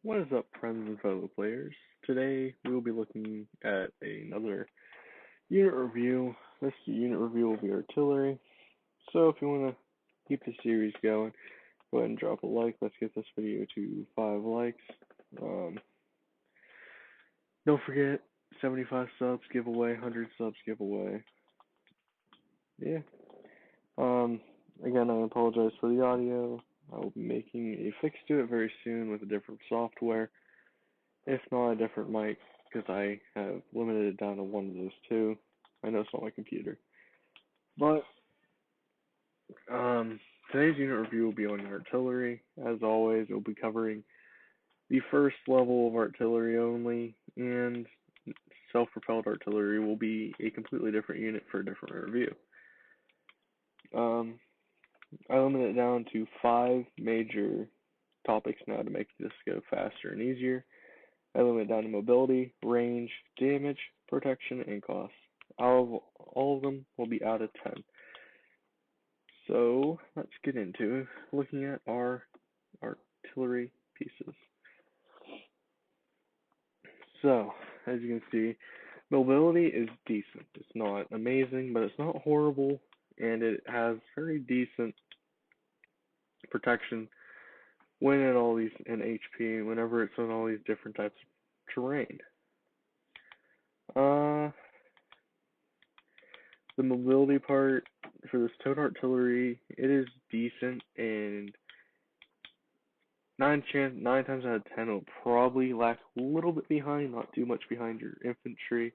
What is up, friends and fellow players? Today we will be looking at another unit review. This unit review will be artillery. So if you want to keep the series going, go ahead and drop a like. Let's get this video to 5 likes. Um, don't forget, 75 subs giveaway, 100 subs giveaway. Yeah. Um, Again, I apologize for the audio. I will be making a fix to it very soon with a different software. If not, a different mic, because I have limited it down to one of those two. I know it's not my computer. But, today's unit review will be on artillery. As always, we'll be covering the first level of artillery only, and self-propelled artillery will be a completely different unit for a different review. Um, I limit it down to 5 major topics now to make this go faster and easier. I limit it down to mobility, range, damage, protection, and cost. All of them will be out of 10. So let's get into looking at our artillery pieces. So, as you can see, mobility is decent. It's not amazing, but it's not horrible, and it has very decent protection when in all these in HP, whenever it's on all these different types of terrain. The mobility part for this towed artillery, it is decent, and nine times out of 10 it'll probably lag a little bit behind, not too much behind your infantry.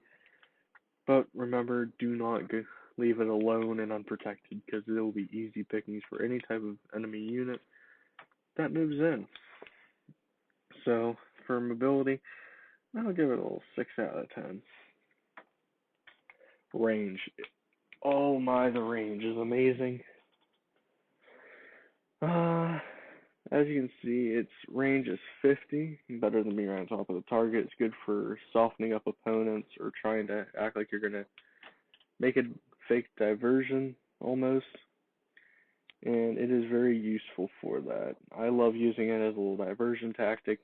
But remember, do not leave it alone and unprotected, because it will be easy pickings for any type of enemy unit that moves in. So for mobility, I'll give it a little 6 out of 10. Range. Oh my, the range is amazing. As you can see, its range is 50, better than being right on top of the target. It's good for softening up opponents or trying to act like you're going to make a fake diversion almost. And it is very useful for that. I love using it as a little diversion tactic.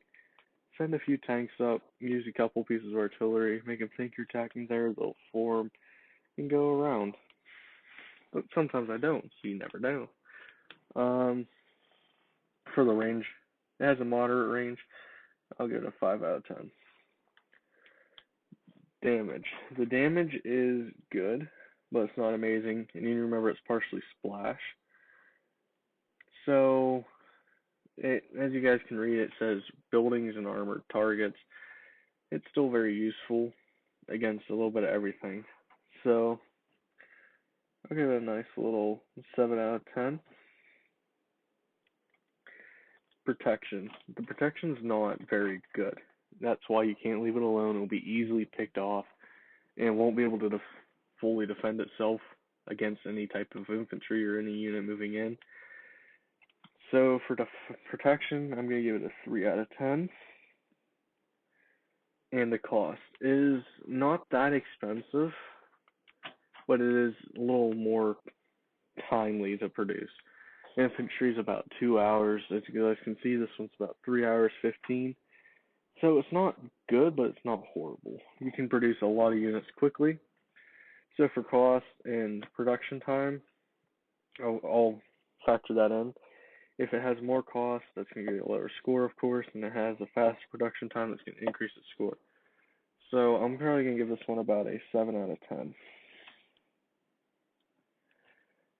Send a few tanks up, use a couple pieces of artillery, make them think you're attacking there, they'll form and go around. But sometimes I don't, so you never know. For the range, it has a moderate range. I'll give it a 5 out of 10. Damage. The damage is good, but it's not amazing. And you remember it's partially splash. So, as you guys can read, it says buildings and armored targets. It's still very useful against a little bit of everything. So, I'll give it a nice little 7 out of 10. Protection. The protection's not very good. That's why you can't leave it alone. It'll be easily picked off and won't be able to fully defend itself against any type of infantry or any unit moving in. So for protection, I'm going to give it a 3 out of 10. And the cost is not that expensive, but it is a little more timely to produce. Infantry is about 2 hours. As you guys can see, this one's about 3 hours 15. So it's not good, but it's not horrible. You can produce a lot of units quickly. So for cost and production time, I'll factor that in. If it has more cost, that's going to get a lower score, of course, and it has a faster production time, that's going to increase its score. So I'm probably going to give this one about a 7 out of 10.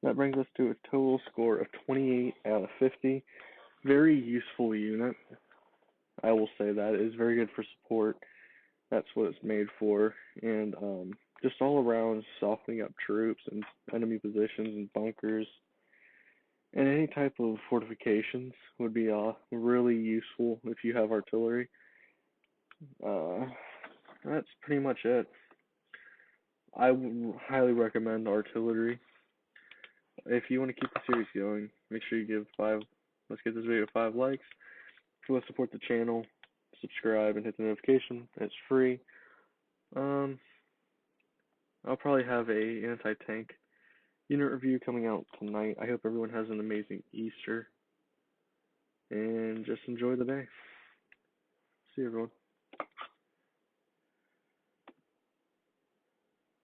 That brings us to a total score of 28 out of 50. Very useful unit. I will say that. It is very good for support. That's what it's made for. And just all around softening up troops and enemy positions and bunkers. And any type of fortifications would be really useful if you have artillery. That's pretty much it. I would highly recommend artillery. If you want to keep the series going, make sure you give 5. Let's get this video 5 likes. If you want to support the channel, subscribe and hit the notification. It's free. I'll probably have a anti-tank unit review coming out tonight. I hope everyone has an amazing Easter, and just enjoy the day. See you, everyone.